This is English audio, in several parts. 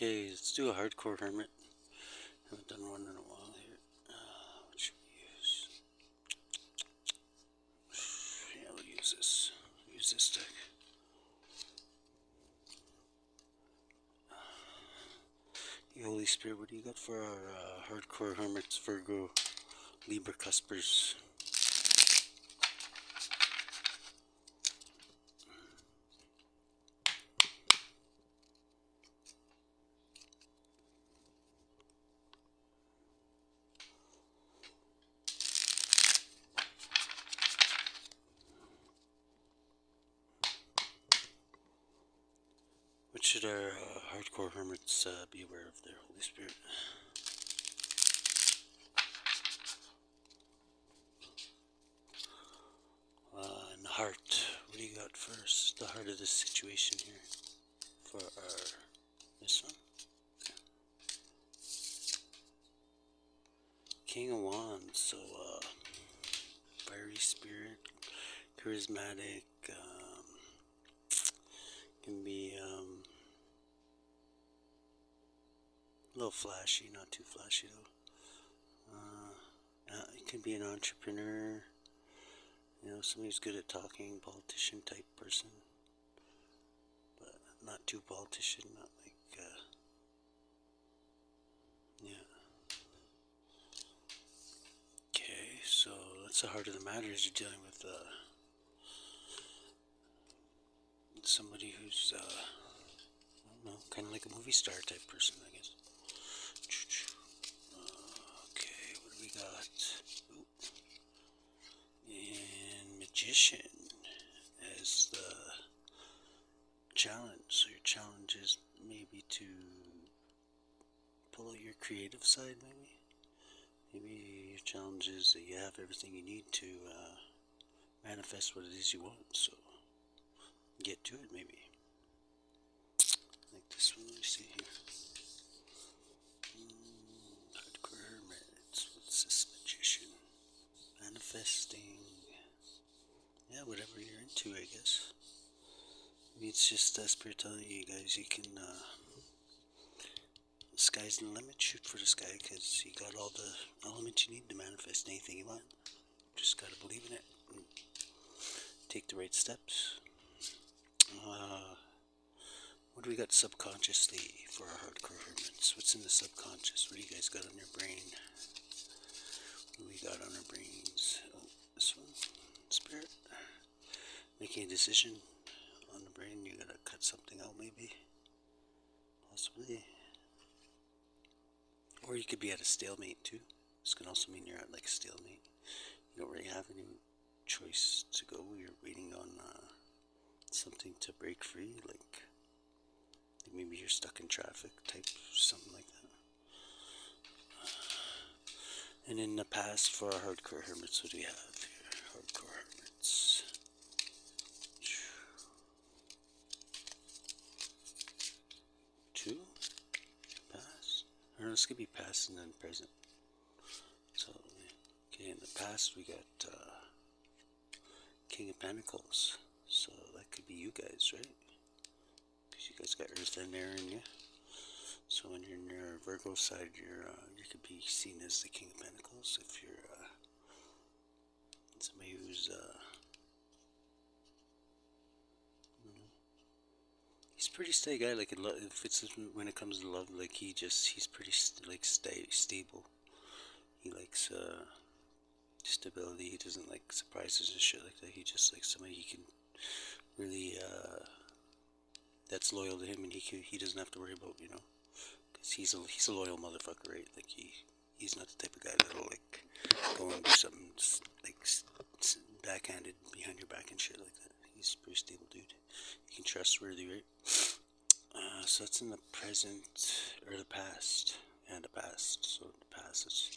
Okay, let's do a hardcore hermit. Haven't done one in a while here. What should we use? Yeah, we'll use this. Use this deck. The Holy Spirit, what do you got for our hardcore hermits, Virgo, Libra cuspers? What should our hardcore hermits be aware of there, Holy Spirit? And the heart. What do you got first? The heart of this situation here for our this one. King of Wands. So fiery spirit, charismatic. Can be a little flashy, not too flashy though. It can be an entrepreneur. You know, somebody who's good at talking, politician type person, but not too politician, not like, yeah. Okay, so that's the heart of the matter is you're dealing with somebody who's, I don't know, kind of like a movie star type person, I guess. Okay, what do we got? Ooh. And Magician as the challenge. So your challenge is maybe to pull out your creative side, maybe. Maybe your challenge is that you have everything you need to manifest what it is you want. So get to it, maybe. Like this one, let me see here. Hardcore Hermit. What's this Magician? Manifesting. Yeah, whatever you're into, I guess. Maybe it's just Spirit telling you guys you can, the sky's the limit, shoot for the sky, because you got all the elements you need to manifest anything you want. Just gotta believe in it and take the right steps. What do we got subconsciously for our hardcore hermits? What's in the subconscious? What do you guys got on your brain? What do we got on our brains? Oh, this one. Spirit. Making a decision on the brain. You gotta cut something out, maybe. Possibly. Or you could be at a stalemate, too. This can also mean you're at, like, a stalemate. You don't really have any choice to go. You're waiting on something to break free, like maybe you're stuck in traffic type, something like that. And in the past, for our hardcore hermits, what do we have here? Hardcore hermits. Two? Past? Or no, this could be past and then present. So, okay, in the past we got King of Pentacles. So that could be you guys, right? Because you guys got Earth and Air in you. So when you're in your Virgo side, you could be seen as the King of Pentacles. If you're somebody who's he's a pretty steady guy. Like if it's when it comes to love, like he's pretty stable. He likes stability. He doesn't like surprises and shit like that. He just likes somebody he can really that's loyal to him, and he doesn't have to worry about, you know. He's a loyal motherfucker, right? Like he's not the type of guy that'll like go and do something like backhanded behind your back and shit like that. He's a pretty stable dude. You can trustworthy, right? So that's in the present or the past. Yeah, the past. So the past is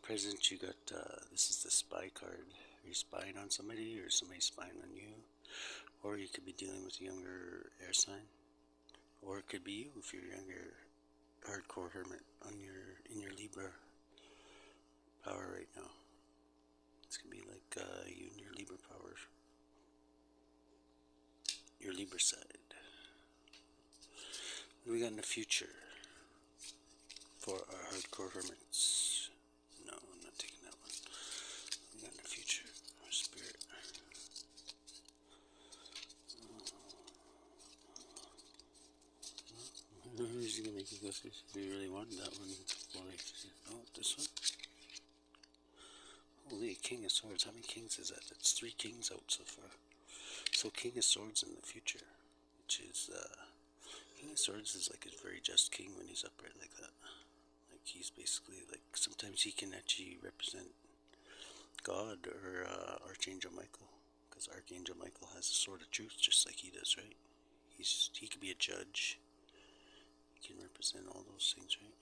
present. You got this is the spy card. Are you spying on somebody, or somebody spying on you? Or you could be dealing with a younger air sign, or it could be you if you're younger. Hardcore hermit on in your Libra power right now. It's gonna be like you and your Libra power, your Libra side. What do we got in the future? for our hardcore hermits. No, I'm not taking that one. We got in the future. Spirit. Who's gonna make you go through? If you really wanted that one. Oh, this one. Holy, King of Swords. How many kings is that? That's 3 kings out so far. So King of Swords in the future, which is King of Swords is like a very just king when he's upright like that. Like he's basically like, sometimes he can actually represent God or Archangel Michael, because Archangel Michael has a sword of truth just like he does, right? He could be a judge. He can represent all those things, right?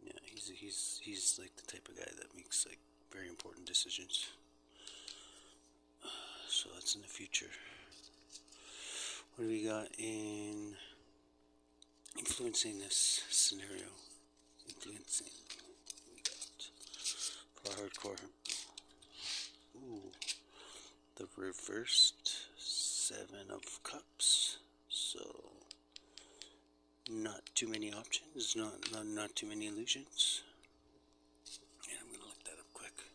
Yeah, he's like the type of guy that makes like very important decisions. So that's in the future. What do we got in influencing this scenario? Influencing. We got for hardcore. Ooh, the reversed 7 of Cups. So not too many options, not too many illusions. And I'm gonna look that up quick.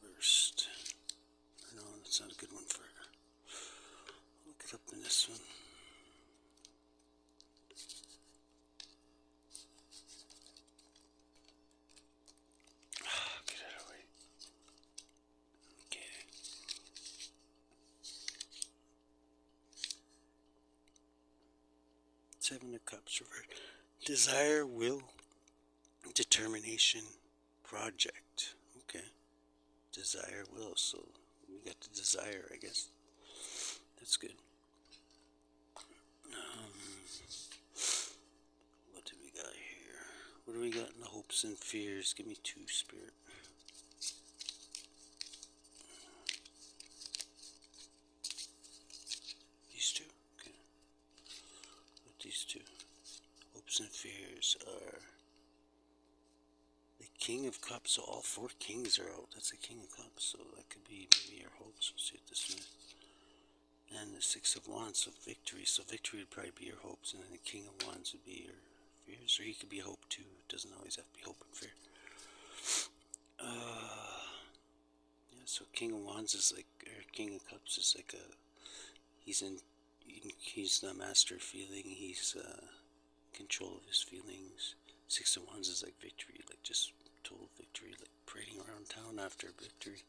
Reversed. No, that's not a good one for it. Look it up in this one. Get out of the way. Okay. Seven of Cups reversed. Desire, will, determination, project. Okay. Desire, will. So we got the desire, I guess. That's good. What do we got here? What do we got in the hopes and fears? Give me 2, Spirit. These 2? Okay. What these 2? Hopes and fears are the King of Cups. So all 4 kings are out. That's the King of Cups. So that could be maybe your hopes. We'll see what this is. And the 6 of Wands, so victory. So victory would probably be your hopes, and then the King of Wands would be your fears. Or he could be hope too. It doesn't always have to be hope and fear. Yeah, so King of Wands is like, or King of Cups is like he's the master of feeling. He's control of his feelings. 6 of Wands is like victory, like just total victory, like parading around town after victory.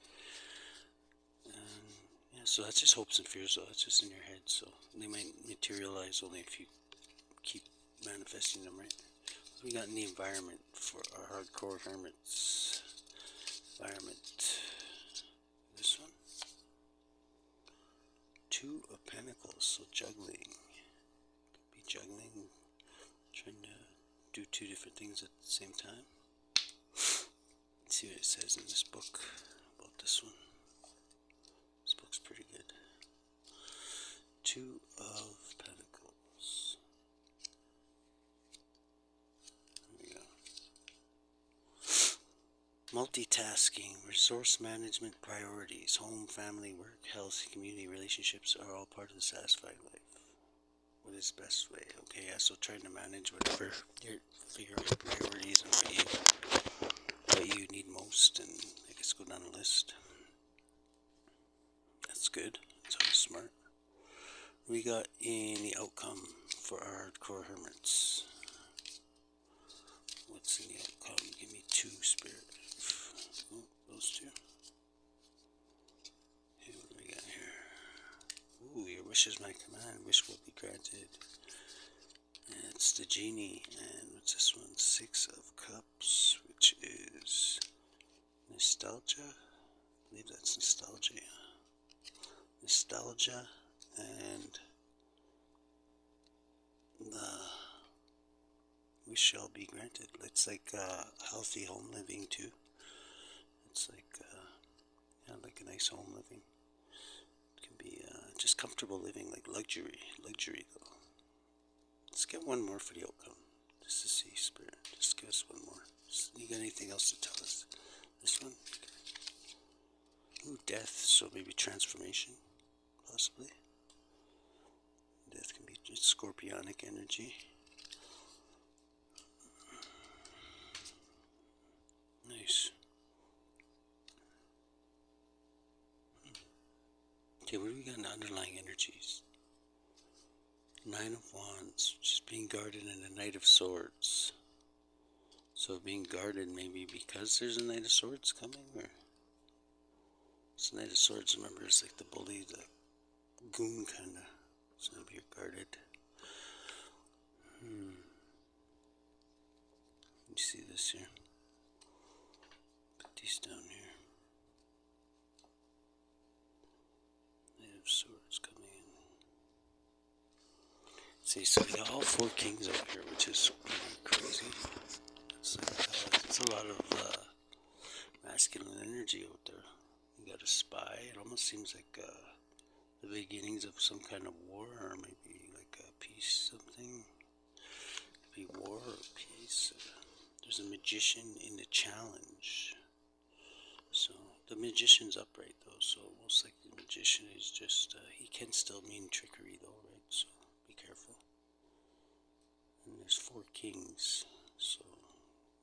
Yeah, so that's just hopes and fears, though. That's just in your head, so they might materialize only if you keep manifesting them, right? We got in the environment for our hardcore hermits. Environment. This one. 2 of Pentacles, so juggling. Could be juggling, trying to do 2 different things at the same time. Let's see what it says in this book about this one. This book's pretty good. 2 of Pentacles. There we go. Multitasking, resource management, priorities, home, family, work, health, community, relationships are all part of the satisfied life. What is the best way? Okay, yeah, so trying to manage whatever, figure out your priorities and what you need most, and I guess go down the list. That's good. That's always smart. We got in the outcome for our hardcore hermits. What's in the outcome? Give me 2, Spirit. Oh, those 2. Hey, what do we got here? Ooh, your wish is my command. Wish will be granted. And it's the genie. And what's this one? 6 of Cups, which is nostalgia. I believe that's nostalgia. Nostalgia and the wish shall be granted. It's like healthy home living too. It's like like a nice home living. It can be just comfortable living, like luxury though. Let's get one more for the outcome, just to see, Spirit. Just give us one more. You got anything else to tell us? This one? Okay. Ooh, death. So maybe transformation, possibly. Death can be scorpionic energy. Nice. Okay, what do we got in underlying energies? Nine of Wands, just being guarded, and a Knight of Swords. So being guarded maybe because there's a Knight of Swords coming, or it's a Knight of Swords, remember, it's like the bully, the goon kind of. So maybe you're guarded. You see this here? Put these down here. Knight of Swords coming in. See, so we got all four kings out here, which is really crazy. It's a lot of masculine energy out there. You got a spy. It almost seems like the beginnings of some kind of war, or maybe like a peace, something. Be war or peace. There's a magician in the challenge. So the magician's upright though, so most likely the magician is just, he can still mean trickery though, right? So be careful. And there's four kings, so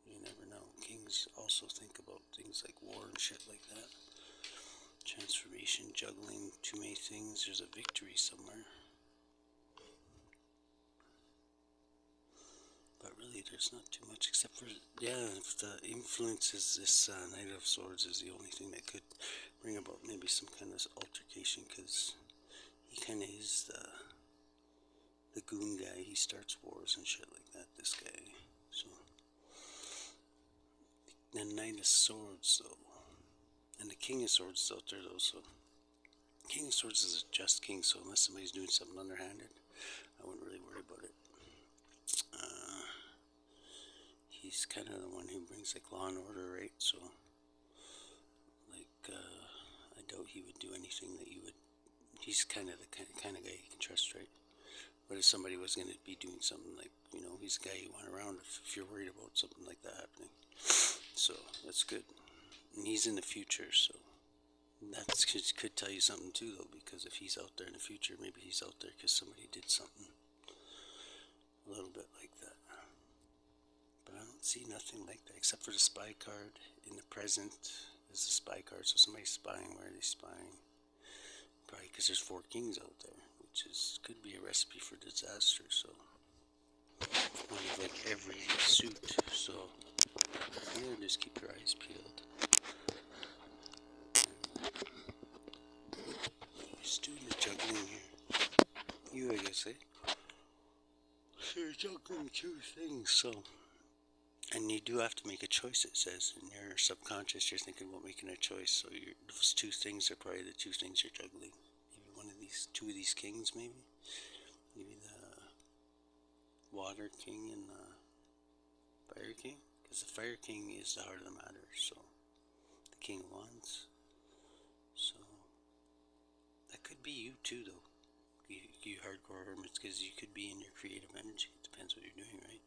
you never know. Kings also think about things like war and shit like that. Transformation, juggling too many things. There's a victory somewhere. But really, there's not too much except for, if the influence is this Knight of Swords is the only thing that could bring about maybe some kind of altercation, because he kind of is the goon guy. He starts wars and shit like that, this guy. So, the Knight of Swords, though. And the King of Swords is out there, though, so King of Swords is a just king, so unless somebody's doing something underhanded, I wouldn't really worry about it. He's kind of the one who brings like law and order, right? So, like, I doubt he would do anything that you would. He's kind of the kind of guy you can trust, right? But if somebody was going to be doing something like, he's the guy you want around if you're worried about something like that happening. So that's good. And he's in the future, so that could tell you something too, though, because if he's out there in the future, maybe he's out there because somebody did something a little bit like that. But I don't see nothing like that except for the spy card. In the present is the spy card, so somebody's spying. Where are they spying? Probably because there's four kings out there, which could be a recipe for disaster. So one of like every suit. So just keep your eyes peeled. Just doing the juggling here. You, I guess, eh? So you're juggling two things, so. And you do have to make a choice, it says. In your subconscious, you're thinking about making a choice. So those two things are probably the two things you're juggling. Maybe two of these kings, maybe. Maybe the Water King and the Fire King. Because the Fire King is the heart of the matter, so. The King of Wands. So. That could be you too, though. You hardcore hermits, because you could be in your creative energy. It depends what you're doing, right?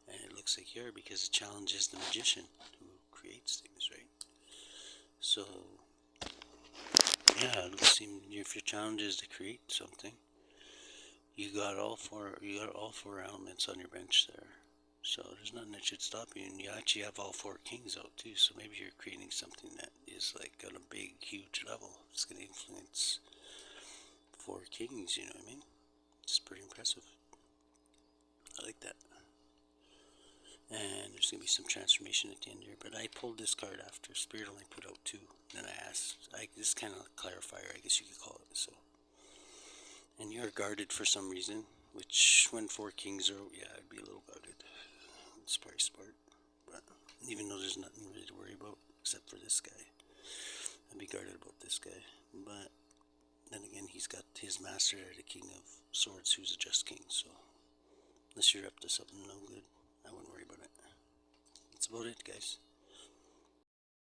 And it looks like you are, because the challenge is the magician who creates things, right? So, yeah, it looks like if your challenge is to create something, you got all four elements on your bench there. So there's nothing that should stop you, and you actually have all four kings out too. So maybe you're creating something that is like on a big, huge level. It's going to influence four kings. You know what I mean? It's pretty impressive. I like that. And there's going to be some transformation at the end here. But I pulled this card after Spirit only put out two. And I asked, this kind of clarifier, I guess you could call it. So, and you're guarded for some reason, which when four kings are out, yeah, I'd be a little guarded. It's probably smart. But even though there's nothing really to worry about except for this guy, I'd be guarded about this guy. But then again, he's got his master, the King of Swords, who's a just king. So, unless you're up to something no good, I wouldn't worry about it. That's about it, guys.